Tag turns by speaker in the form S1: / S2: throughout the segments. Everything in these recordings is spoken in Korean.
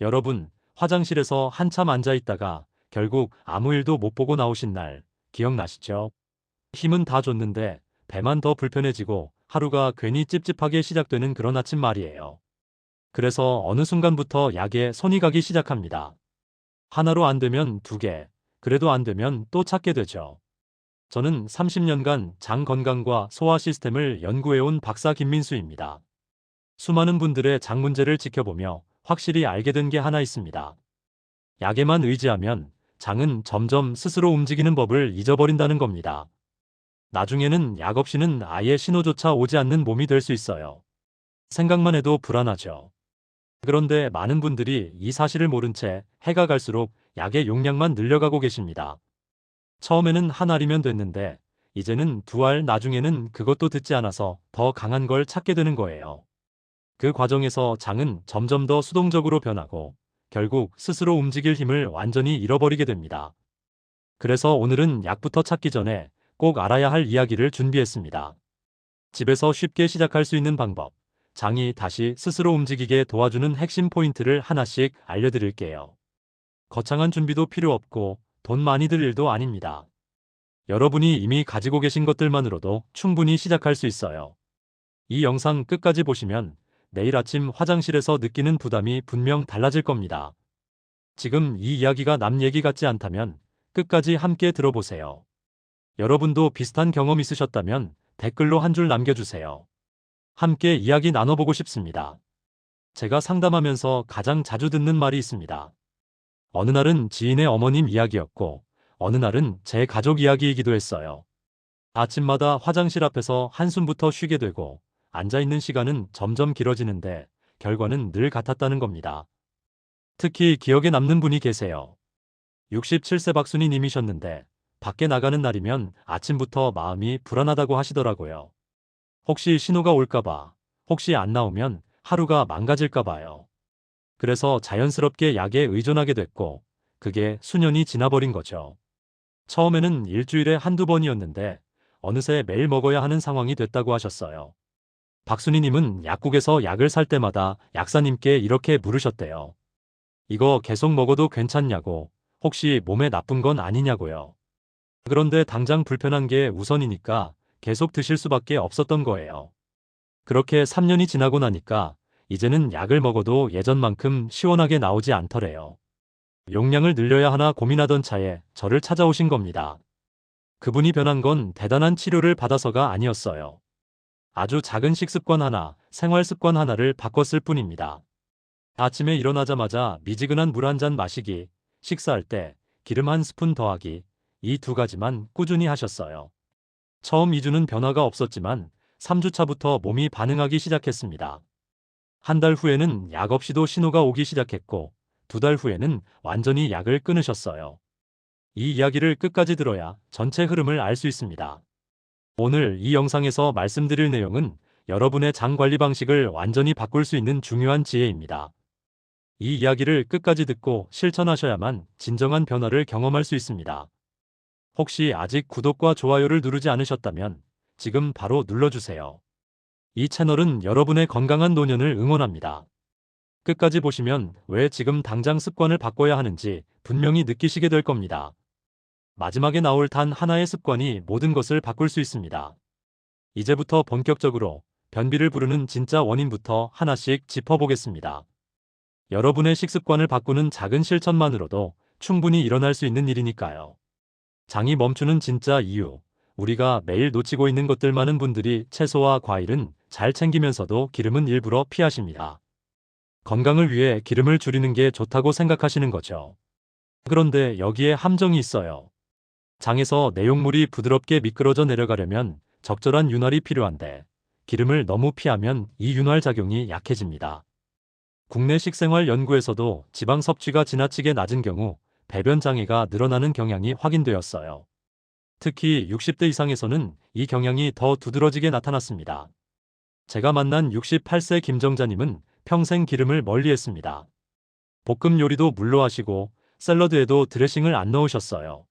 S1: 여러분, 화장실에서 한참 앉아 있다가 결국 아무 일도 못 보고 나오신 날 기억나시죠? 힘은 다 줬는데 배만 더 불편해지고 하루가 괜히 찝찝하게 시작되는 그런 아침 말이에요. 그래서 어느 순간부터 약에 손이 가기 시작합니다. 하나로 안 되면 두 개, 그래도 안 되면 또 찾게 되죠. 저는 30년간 장 건강과 소화 시스템을 연구해온 박사 김민수입니다. 수많은 분들의 장 문제를 지켜보며 확실히 알게 된 게 하나 있습니다. 약에만 의지하면 장은 점점 스스로 움직이는 법을 잊어버린다는 겁니다. 나중에는 약 없이는 아예 신호조차 오지 않는 몸이 될 수 있어요. 생각만 해도 불안하죠. 그런데 많은 분들이 이 사실을 모른 채 해가 갈수록 약의 용량만 늘려가고 계십니다. 처음에는 한 알이면 됐는데 이제는 두 알, 나중에는 그것도 듣지 않아서 더 강한 걸 찾게 되는 거예요. 그 과정에서 장은 점점 더 수동적으로 변하고 결국 스스로 움직일 힘을 완전히 잃어버리게 됩니다. 그래서 오늘은 약부터 찾기 전에 꼭 알아야 할 이야기를 준비했습니다. 집에서 쉽게 시작할 수 있는 방법, 장이 다시 스스로 움직이게 도와주는 핵심 포인트를 하나씩 알려드릴게요. 거창한 준비도 필요 없고 돈 많이 들 일도 아닙니다. 여러분이 이미 가지고 계신 것들만으로도 충분히 시작할 수 있어요. 이 영상 끝까지 보시면 내일 아침 화장실에서 느끼는 부담이 분명 달라질 겁니다. 지금 이 이야기가 남 얘기 같지 않다면 끝까지 함께 들어보세요. 여러분도 비슷한 경험 있으셨다면 댓글로 한 줄 남겨주세요. 함께 이야기 나눠보고 싶습니다. 제가 상담하면서 가장 자주 듣는 말이 있습니다. 어느 날은 지인의 어머님 이야기였고, 어느 날은 제 가족 이야기이기도 했어요. 아침마다 화장실 앞에서 한숨부터 쉬게 되고, 앉아있는 시간은 점점 길어지는데, 결과는 늘 같았다는 겁니다. 특히 기억에 남는 분이 계세요. 67세 박순희 님이셨는데, 밖에 나가는 날이면 아침부터 마음이 불안하다고 하시더라고요. 혹시 신호가 올까봐, 혹시 안 나오면 하루가 망가질까봐요. 그래서 자연스럽게 약에 의존하게 됐고, 그게 수년이 지나버린 거죠. 처음에는 일주일에 한두 번이었는데, 어느새 매일 먹어야 하는 상황이 됐다고 하셨어요. 박순희님은 약국에서 약을 살 때마다 약사님께 이렇게 물으셨대요. 이거 계속 먹어도 괜찮냐고, 혹시 몸에 나쁜 건 아니냐고요. 그런데 당장 불편한 게 우선이니까 계속 드실 수밖에 없었던 거예요. 그렇게 3년이 지나고 나니까 이제는 약을 먹어도 예전만큼 시원하게 나오지 않더래요. 용량을 늘려야 하나 고민하던 차에 저를 찾아오신 겁니다. 그분이 변한 건 대단한 치료를 받아서가 아니었어요. 아주 작은 식습관 하나, 생활 습관 하나를 바꿨을 뿐입니다. 아침에 일어나자마자 미지근한 물 한 잔 마시기, 식사할 때 기름 한 스푼 더하기, 이 두 가지만 꾸준히 하셨어요. 처음 2주는 변화가 없었지만 3주 차부터 몸이 반응하기 시작했습니다. 한 달 후에는 약 없이도 신호가 오기 시작했고, 두 달 후에는 완전히 약을 끊으셨어요. 이 이야기를 끝까지 들어야 전체 흐름을 알 수 있습니다. 오늘 이 영상에서 말씀드릴 내용은 여러분의 장 관리 방식을 완전히 바꿀 수 있는 중요한 지혜입니다. 이 이야기를 끝까지 듣고 실천하셔야만 진정한 변화를 경험할 수 있습니다. 혹시 아직 구독과 좋아요를 누르지 않으셨다면 지금 바로 눌러주세요. 이 채널은 여러분의 건강한 노년을 응원합니다. 끝까지 보시면 왜 지금 당장 습관을 바꿔야 하는지 분명히 느끼시게 될 겁니다. 마지막에 나올 단 하나의 습관이 모든 것을 바꿀 수 있습니다. 이제부터 본격적으로 변비를 부르는 진짜 원인부터 하나씩 짚어보겠습니다. 여러분의 식습관을 바꾸는 작은 실천만으로도 충분히 일어날 수 있는 일이니까요. 장이 멈추는 진짜 이유. 우리가 매일 놓치고 있는 것들. 많은 분들이 채소와 과일은 잘 챙기면서도 기름은 일부러 피하십니다. 건강을 위해 기름을 줄이는 게 좋다고 생각하시는 거죠. 그런데 여기에 함정이 있어요. 장에서 내용물이 부드럽게 미끄러져 내려가려면 적절한 윤활이 필요한데 기름을 너무 피하면 이 윤활 작용이 약해집니다. 국내 식생활 연구에서도 지방 섭취가 지나치게 낮은 경우 배변 장애가 늘어나는 경향이 확인되었어요. 특히 60대 이상에서는 이 경향이 더 두드러지게 나타났습니다. 제가 만난 68세 김정자님은 평생 기름을 멀리했습니다. 볶음 요리도 물로 하시고 샐러드에도 드레싱을 안 넣으셨어요.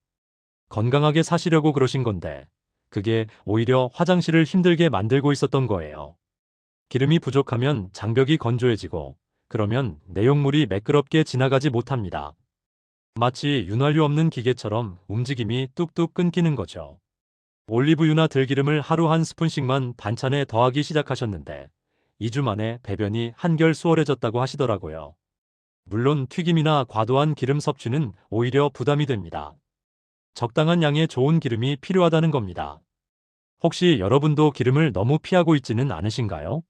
S1: 건강하게 사시려고 그러신 건데 그게 오히려 화장실을 힘들게 만들고 있었던 거예요. 기름이 부족하면 장벽이 건조해지고 그러면 내용물이 매끄럽게 지나가지 못합니다. 마치 윤활유 없는 기계처럼 움직임이 뚝뚝 끊기는 거죠. 올리브유나 들기름을 하루 한 스푼씩만 반찬에 더하기 시작하셨는데 2주 만에 배변이 한결 수월해졌다고 하시더라고요. 물론 튀김이나 과도한 기름 섭취는 오히려 부담이 됩니다. 적당한 양의 좋은 기름이 필요하다는 겁니다. 혹시 여러분도 기름을 너무 피하고 있지는 않으신가요?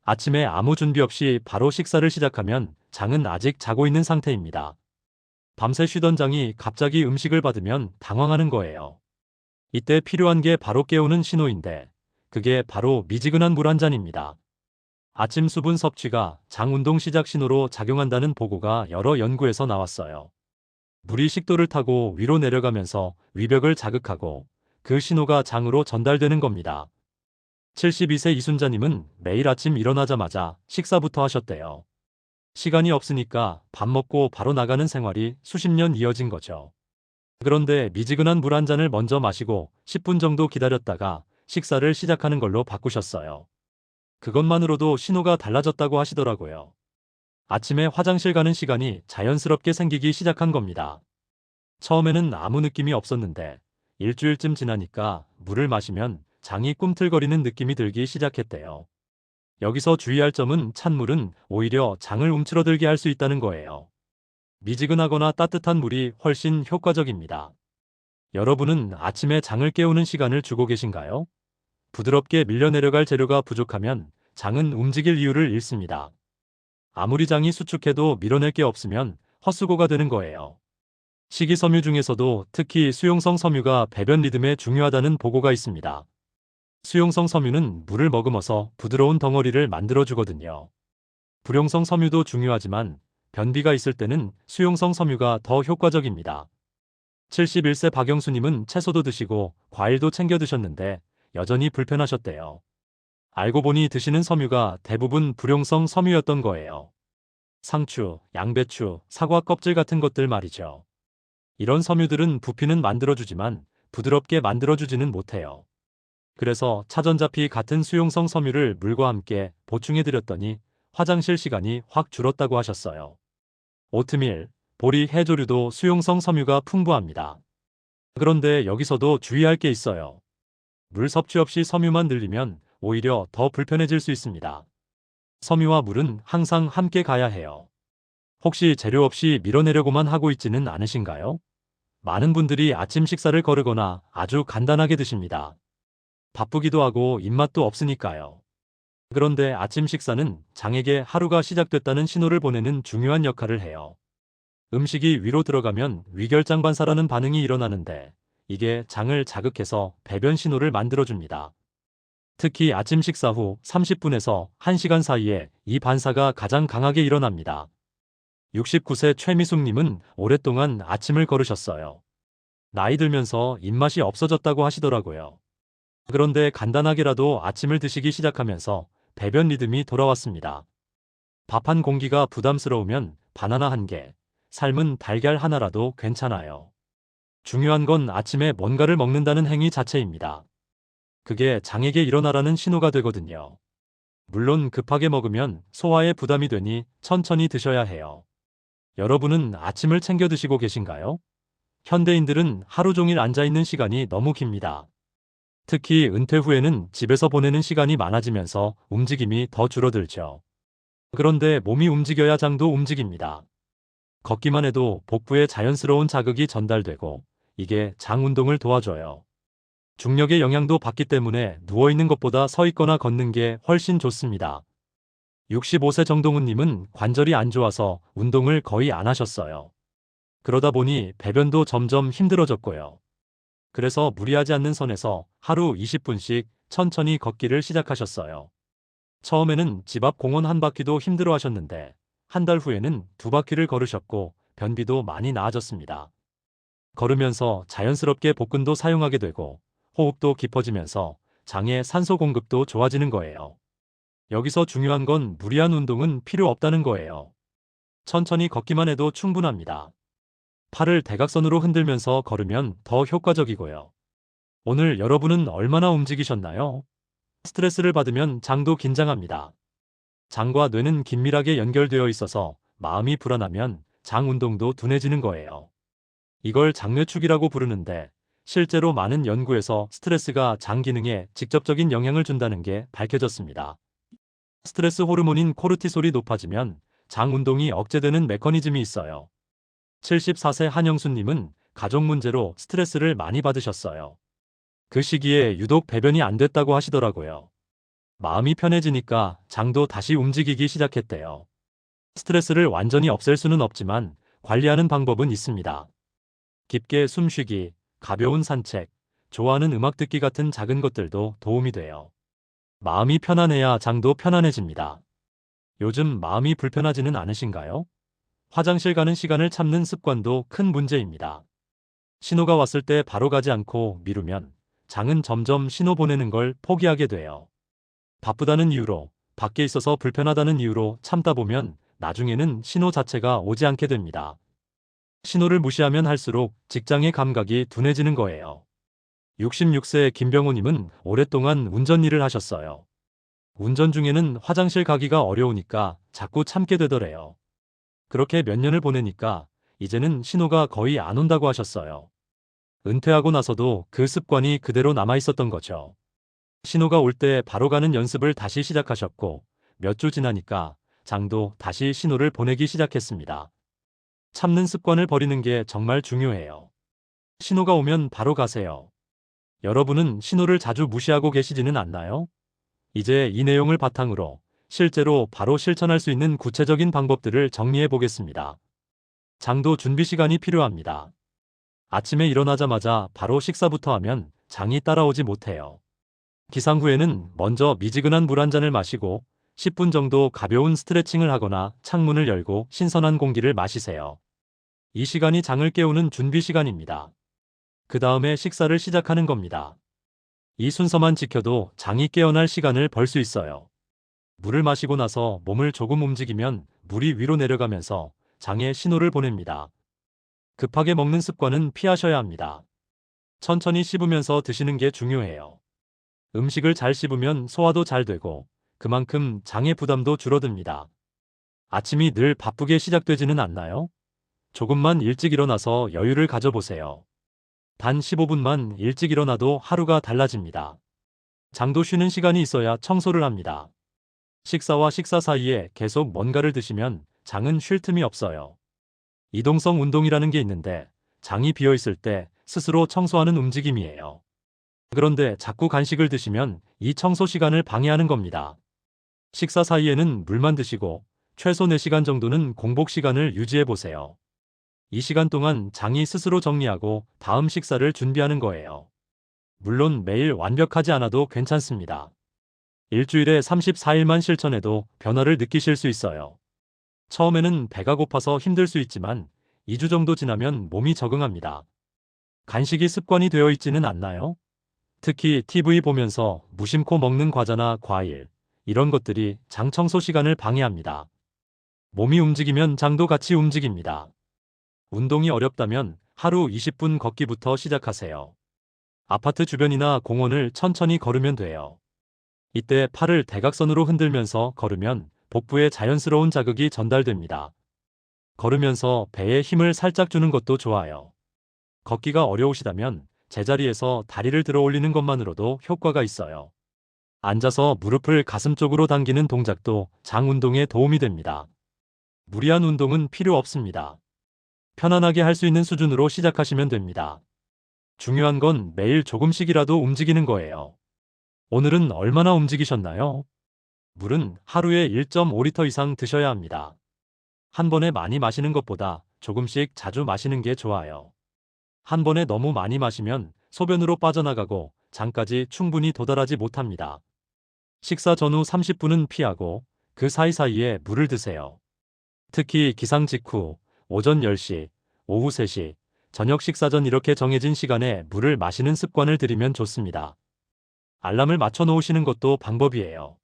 S1: 아침에 아무 준비 없이 바로 식사를 시작하면 장은 아직 자고 있는 상태입니다. 밤새 쉬던 장이 갑자기 음식을 받으면 당황하는 거예요. 이때 필요한 게 바로 깨우는 신호인데 그게 바로 미지근한 물 한 잔입니다. 아침 수분 섭취가 장 운동 시작 신호로 작용한다는 보고가 여러 연구에서 나왔어요. 물이 식도를 타고 위로 내려가면서 위벽을 자극하고 그 신호가 장으로 전달되는 겁니다. 72세 이순자님은 매일 아침 일어나자마자 식사부터 하셨대요. 시간이 없으니까 밥 먹고 바로 나가는 생활이 수십 년 이어진 거죠. 그런데 미지근한 물 한 잔을 먼저 마시고 10분 정도 기다렸다가 식사를 시작하는 걸로 바꾸셨어요. 그것만으로도 신호가 달라졌다고 하시더라고요. 아침에 화장실 가는 시간이 자연스럽게 생기기 시작한 겁니다. 처음에는 아무 느낌이 없었는데 일주일쯤 지나니까 물을 마시면 장이 꿈틀거리는 느낌이 들기 시작했대요. 여기서 주의할 점은 찬물은 오히려 장을 움츠러들게 할 수 있다는 거예요. 미지근하거나 따뜻한 물이 훨씬 효과적입니다. 여러분은 아침에 장을 깨우는 시간을 주고 계신가요? 부드럽게 밀려 내려갈 재료가 부족하면 장은 움직일 이유를 잃습니다. 아무리 장이 수축해도 밀어낼 게 없으면 헛수고가 되는 거예요. 식이섬유 중에서도 특히 수용성 섬유가 배변 리듬에 중요하다는 보고가 있습니다. 수용성 섬유는 물을 머금어서 부드러운 덩어리를 만들어주거든요. 불용성 섬유도 중요하지만 변비가 있을 때는 수용성 섬유가 더 효과적입니다. 71세 박영수님은 채소도 드시고 과일도 챙겨 드셨는데 여전히 불편하셨대요. 알고 보니 드시는 섬유가 대부분 불용성 섬유였던 거예요. 상추, 양배추, 사과 껍질 같은 것들 말이죠. 이런 섬유들은 부피는 만들어주지만 부드럽게 만들어주지는 못해요. 그래서 차전자피 같은 수용성 섬유를 물과 함께 보충해드렸더니 화장실 시간이 확 줄었다고 하셨어요. 오트밀, 보리, 해조류도 수용성 섬유가 풍부합니다. 그런데 여기서도 주의할 게 있어요. 물 섭취 없이 섬유만 늘리면 오히려 더 불편해질 수 있습니다. 섬유와 물은 항상 함께 가야 해요. 혹시 재료 없이 밀어내려고만 하고 있지는 않으신가요? 많은 분들이 아침 식사를 거르거나 아주 간단하게 드십니다. 바쁘기도 하고 입맛도 없으니까요. 그런데 아침 식사는 장에게 하루가 시작됐다는 신호를 보내는 중요한 역할을 해요. 음식이 위로 들어가면 위결장 반사라는 반응이 일어나는데 이게 장을 자극해서 배변 신호를 만들어줍니다. 특히 아침 식사 후 30분에서 1시간 사이에 이 반사가 가장 강하게 일어납니다. 69세 최미숙님은 오랫동안 아침을 걸으셨어요. 나이 들면서 입맛이 없어졌다고 하시더라고요. 그런데 간단하게라도 아침을 드시기 시작하면서 배변 리듬이 돌아왔습니다. 밥 한 공기가 부담스러우면 바나나 한 개, 삶은 달걀 하나라도 괜찮아요. 중요한 건 아침에 뭔가를 먹는다는 행위 자체입니다. 그게 장에게 일어나라는 신호가 되거든요. 물론 급하게 먹으면 소화에 부담이 되니 천천히 드셔야 해요. 여러분은 아침을 챙겨 드시고 계신가요? 현대인들은 하루 종일 앉아 있는 시간이 너무 깁니다. 특히 은퇴 후에는 집에서 보내는 시간이 많아지면서 움직임이 더 줄어들죠. 그런데 몸이 움직여야 장도 움직입니다. 걷기만 해도 복부에 자연스러운 자극이 전달되고 이게 장 운동을 도와줘요. 중력의 영향도 받기 때문에 누워있는 것보다 서 있거나 걷는 게 훨씬 좋습니다. 65세 정동훈님은 관절이 안 좋아서 운동을 거의 안 하셨어요. 그러다 보니 배변도 점점 힘들어졌고요. 그래서 무리하지 않는 선에서 하루 20분씩 천천히 걷기를 시작하셨어요. 처음에는 집 앞 공원 한 바퀴도 힘들어 하셨는데 한 달 후에는 2바퀴를 걸으셨고 변비도 많이 나아졌습니다. 걸으면서 자연스럽게 복근도 사용하게 되고 호흡도 깊어지면서 장의 산소 공급도 좋아지는 거예요. 여기서 중요한 건 무리한 운동은 필요 없다는 거예요. 천천히 걷기만 해도 충분합니다. 팔을 대각선으로 흔들면서 걸으면 더 효과적이고요. 오늘 여러분은 얼마나 움직이셨나요? 스트레스를 받으면 장도 긴장합니다. 장과 뇌는 긴밀하게 연결되어 있어서 마음이 불안하면 장 운동도 둔해지는 거예요. 이걸 장뇌축이라고 부르는데 실제로 많은 연구에서 스트레스가 장 기능에 직접적인 영향을 준다는 게 밝혀졌습니다. 스트레스 호르몬인 코르티솔이 높아지면 장 운동이 억제되는 메커니즘이 있어요. 74세 한영수님은 가족 문제로 스트레스를 많이 받으셨어요. 그 시기에 유독 배변이 안 됐다고 하시더라고요. 마음이 편해지니까 장도 다시 움직이기 시작했대요. 스트레스를 완전히 없앨 수는 없지만 관리하는 방법은 있습니다. 깊게 숨쉬기, 가벼운 산책, 좋아하는 음악 듣기 같은 작은 것들도 도움이 돼요. 마음이 편안해야 장도 편안해집니다. 요즘 마음이 불편하지는 않으신가요? 화장실 가는 시간을 참는 습관도 큰 문제입니다. 신호가 왔을 때 바로 가지 않고 미루면 장은 점점 신호 보내는 걸 포기하게 돼요. 바쁘다는 이유로, 밖에 있어서 불편하다는 이유로 참다 보면 나중에는 신호 자체가 오지 않게 됩니다. 신호를 무시하면 할수록 직장의 감각이 둔해지는 거예요. 66세 김병호님은 오랫동안 운전 일을 하셨어요. 운전 중에는 화장실 가기가 어려우니까 자꾸 참게 되더래요. 그렇게 몇 년을 보내니까 이제는 신호가 거의 안 온다고 하셨어요. 은퇴하고 나서도 그 습관이 그대로 남아 있었던 거죠. 신호가 올 때 바로 가는 연습을 다시 시작하셨고 몇 주 지나니까 장도 다시 신호를 보내기 시작했습니다. 참는 습관을 버리는 게 정말 중요해요. 신호가 오면 바로 가세요. 여러분은 신호를 자주 무시하고 계시지는 않나요? 이제 이 내용을 바탕으로 실제로 바로 실천할 수 있는 구체적인 방법들을 정리해 보겠습니다. 장도 준비 시간이 필요합니다. 아침에 일어나자마자 바로 식사부터 하면 장이 따라오지 못해요. 기상 후에는 먼저 미지근한 물 한 잔을 마시고 10분 정도 가벼운 스트레칭을 하거나 창문을 열고 신선한 공기를 마시세요. 이 시간이 장을 깨우는 준비 시간입니다. 그 다음에 식사를 시작하는 겁니다. 이 순서만 지켜도 장이 깨어날 시간을 벌 수 있어요. 물을 마시고 나서 몸을 조금 움직이면 물이 위로 내려가면서 장에 신호를 보냅니다. 급하게 먹는 습관은 피하셔야 합니다. 천천히 씹으면서 드시는 게 중요해요. 음식을 잘 씹으면 소화도 잘 되고 그만큼 장의 부담도 줄어듭니다. 아침이 늘 바쁘게 시작되지는 않나요? 조금만 일찍 일어나서 여유를 가져보세요. 단 15분만 일찍 일어나도 하루가 달라집니다. 장도 쉬는 시간이 있어야 청소를 합니다. 식사와 식사 사이에 계속 뭔가를 드시면 장은 쉴 틈이 없어요. 이동성 운동이라는 게 있는데 장이 비어 있을 때 스스로 청소하는 움직임이에요. 그런데 자꾸 간식을 드시면 이 청소 시간을 방해하는 겁니다. 식사 사이에는 물만 드시고 최소 4시간 정도는 공복 시간을 유지해 보세요. 이 시간 동안 장이 스스로 정리하고 다음 식사를 준비하는 거예요. 물론 매일 완벽하지 않아도 괜찮습니다. 일주일에 34일만 실천해도 변화를 느끼실 수 있어요. 처음에는 배가 고파서 힘들 수 있지만 2주 정도 지나면 몸이 적응합니다. 간식이 습관이 되어 있지는 않나요? 특히 TV 보면서 무심코 먹는 과자나 과일, 이런 것들이 장 청소 시간을 방해합니다. 몸이 움직이면 장도 같이 움직입니다. 운동이 어렵다면 하루 20분 걷기부터 시작하세요. 아파트 주변이나 공원을 천천히 걸으면 돼요. 이때 팔을 대각선으로 흔들면서 걸으면 복부에 자연스러운 자극이 전달됩니다. 걸으면서 배에 힘을 살짝 주는 것도 좋아요. 걷기가 어려우시다면 제자리에서 다리를 들어 올리는 것만으로도 효과가 있어요. 앉아서 무릎을 가슴 쪽으로 당기는 동작도 장 운동에 도움이 됩니다. 무리한 운동은 필요 없습니다. 편안하게 할 수 있는 수준으로 시작하시면 됩니다. 중요한 건 매일 조금씩이라도 움직이는 거예요. 오늘은 얼마나 움직이셨나요? 물은 하루에 1.5리터 이상 드셔야 합니다. 한 번에 많이 마시는 것보다 조금씩 자주 마시는 게 좋아요. 한 번에 너무 많이 마시면 소변으로 빠져나가고 장까지 충분히 도달하지 못합니다. 식사 전후 30분은 피하고 그 사이사이에 물을 드세요. 특히 기상 직후, 오전 10시, 오후 3시, 저녁 식사 전 이렇게 정해진 시간에 물을 마시는 습관을 들이면 좋습니다. 알람을 맞춰 놓으시는 것도 방법이에요.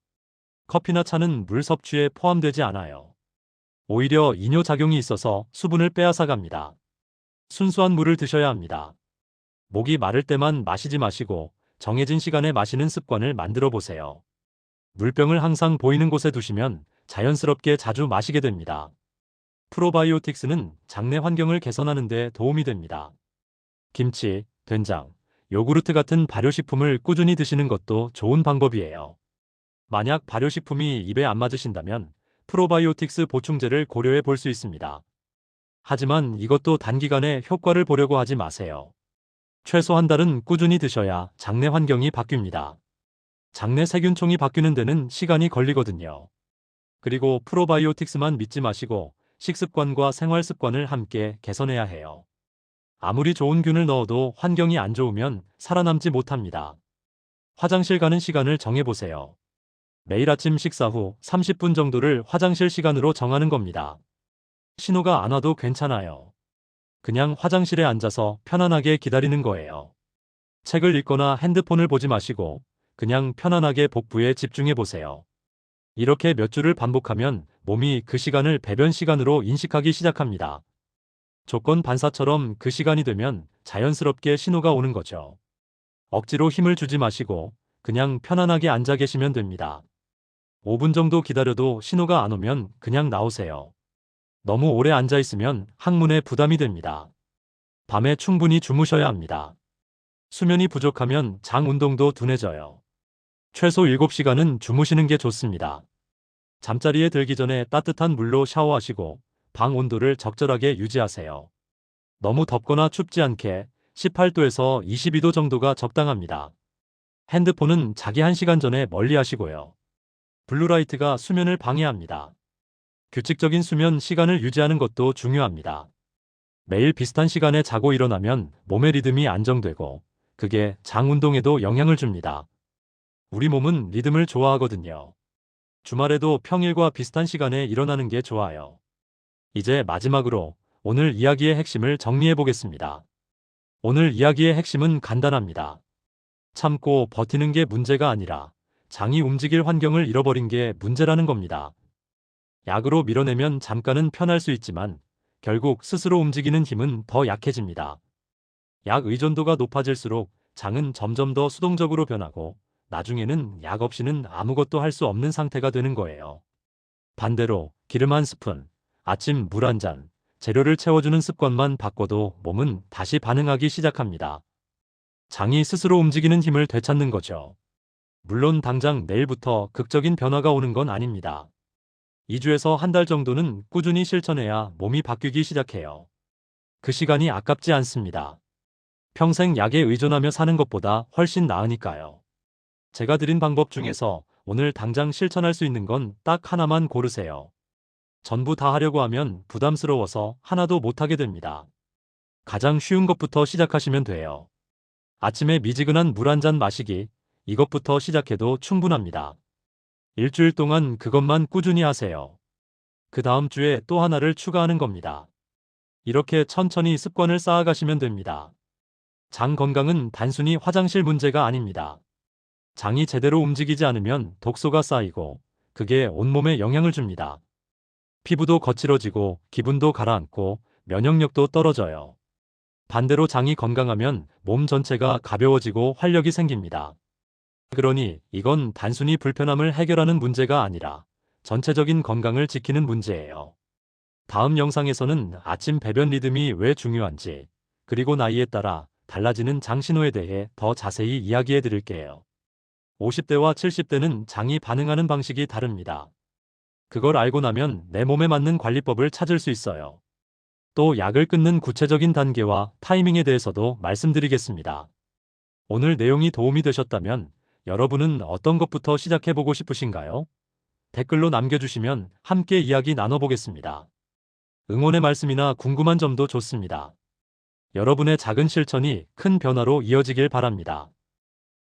S1: 커피나 차는 물 섭취에 포함되지 않아요. 오히려 이뇨작용이 있어서 수분을 빼앗아 갑니다. 순수한 물을 드셔야 합니다. 목이 마를 때만 마시지 마시고 정해진 시간에 마시는 습관을 만들어 보세요. 물병을 항상 보이는 곳에 두시면 자연스럽게 자주 마시게 됩니다. 프로바이오틱스는 장내 환경을 개선하는 데 도움이 됩니다. 김치, 된장, 요구르트 같은 발효식품을 꾸준히 드시는 것도 좋은 방법이에요. 만약 발효식품이 입에 안 맞으신다면 프로바이오틱스 보충제를 고려해 볼 수 있습니다. 하지만 이것도 단기간에 효과를 보려고 하지 마세요. 최소 한 달은 꾸준히 드셔야 장내 환경이 바뀝니다. 장내 세균총이 바뀌는 데는 시간이 걸리거든요. 그리고 프로바이오틱스만 믿지 마시고 식습관과 생활습관을 함께 개선해야 해요. 아무리 좋은 균을 넣어도 환경이 안 좋으면 살아남지 못합니다. 화장실 가는 시간을 정해보세요. 매일 아침 식사 후 30분 정도를 화장실 시간으로 정하는 겁니다. 신호가 안 와도 괜찮아요. 그냥 화장실에 앉아서 편안하게 기다리는 거예요. 책을 읽거나 핸드폰을 보지 마시고 그냥 편안하게 복부에 집중해 보세요. 이렇게 몇 주를 반복하면 몸이 그 시간을 배변 시간으로 인식하기 시작합니다. 조건 반사처럼 그 시간이 되면 자연스럽게 신호가 오는 거죠. 억지로 힘을 주지 마시고 그냥 편안하게 앉아 계시면 됩니다. 5분 정도 기다려도 신호가 안 오면 그냥 나오세요. 너무 오래 앉아 있으면 항문에 부담이 됩니다. 밤에 충분히 주무셔야 합니다. 수면이 부족하면 장 운동도 둔해져요. 최소 7시간은 주무시는 게 좋습니다. 잠자리에 들기 전에 따뜻한 물로 샤워하시고 방 온도를 적절하게 유지하세요. 너무 덥거나 춥지 않게 18도에서 22도 정도가 적당합니다. 핸드폰은 자기 1시간 전에 멀리 하시고요. 블루라이트가 수면을 방해합니다. 규칙적인 수면 시간을 유지하는 것도 중요합니다. 매일 비슷한 시간에 자고 일어나면 몸의 리듬이 안정되고 그게 장 운동에도 영향을 줍니다. 우리 몸은 리듬을 좋아하거든요. 주말에도 평일과 비슷한 시간에 일어나는 게 좋아요. 이제 마지막으로 오늘 이야기의 핵심을 정리해 보겠습니다. 오늘 이야기의 핵심은 간단합니다. 참고 버티는 게 문제가 아니라 장이 움직일 환경을 잃어버린 게 문제라는 겁니다. 약으로 밀어내면 잠깐은 편할 수 있지만 결국 스스로 움직이는 힘은 더 약해집니다. 약 의존도가 높아질수록 장은 점점 더 수동적으로 변하고 나중에는 약 없이는 아무것도 할 수 없는 상태가 되는 거예요. 반대로 기름 1스푼, 아침 물 1잔, 재료를 채워주는 습관만 바꿔도 몸은 다시 반응하기 시작합니다. 장이 스스로 움직이는 힘을 되찾는 거죠. 물론 당장 내일부터 극적인 변화가 오는 건 아닙니다. 2주에서 한 달 정도는 꾸준히 실천해야 몸이 바뀌기 시작해요. 그 시간이 아깝지 않습니다. 평생 약에 의존하며 사는 것보다 훨씬 나으니까요. 제가 드린 방법 중에서 오늘 당장 실천할 수 있는 건 딱 하나만 고르세요. 전부 다 하려고 하면 부담스러워서 하나도 못하게 됩니다. 가장 쉬운 것부터 시작하시면 돼요. 아침에 미지근한 물 1잔 마시기, 이것부터 시작해도 충분합니다. 일주일 동안 그것만 꾸준히 하세요. 그 다음 주에 또 하나를 추가하는 겁니다. 이렇게 천천히 습관을 쌓아가시면 됩니다. 장 건강은 단순히 화장실 문제가 아닙니다. 장이 제대로 움직이지 않으면 독소가 쌓이고 그게 온몸에 영향을 줍니다. 피부도 거칠어지고 기분도 가라앉고 면역력도 떨어져요. 반대로 장이 건강하면 몸 전체가 가벼워지고 활력이 생깁니다. 그러니 이건 단순히 불편함을 해결하는 문제가 아니라 전체적인 건강을 지키는 문제예요. 다음 영상에서는 아침 배변 리듬이 왜 중요한지, 그리고 나이에 따라 달라지는 장 신호에 대해 더 자세히 이야기해 드릴게요. 50대와 70대는 장이 반응하는 방식이 다릅니다. 그걸 알고 나면 내 몸에 맞는 관리법을 찾을 수 있어요. 또 약을 끊는 구체적인 단계와 타이밍에 대해서도 말씀드리겠습니다. 오늘 내용이 도움이 되셨다면 여러분은 어떤 것부터 시작해보고 싶으신가요? 댓글로 남겨주시면 함께 이야기 나눠보겠습니다. 응원의 말씀이나 궁금한 점도 좋습니다. 여러분의 작은 실천이 큰 변화로 이어지길 바랍니다.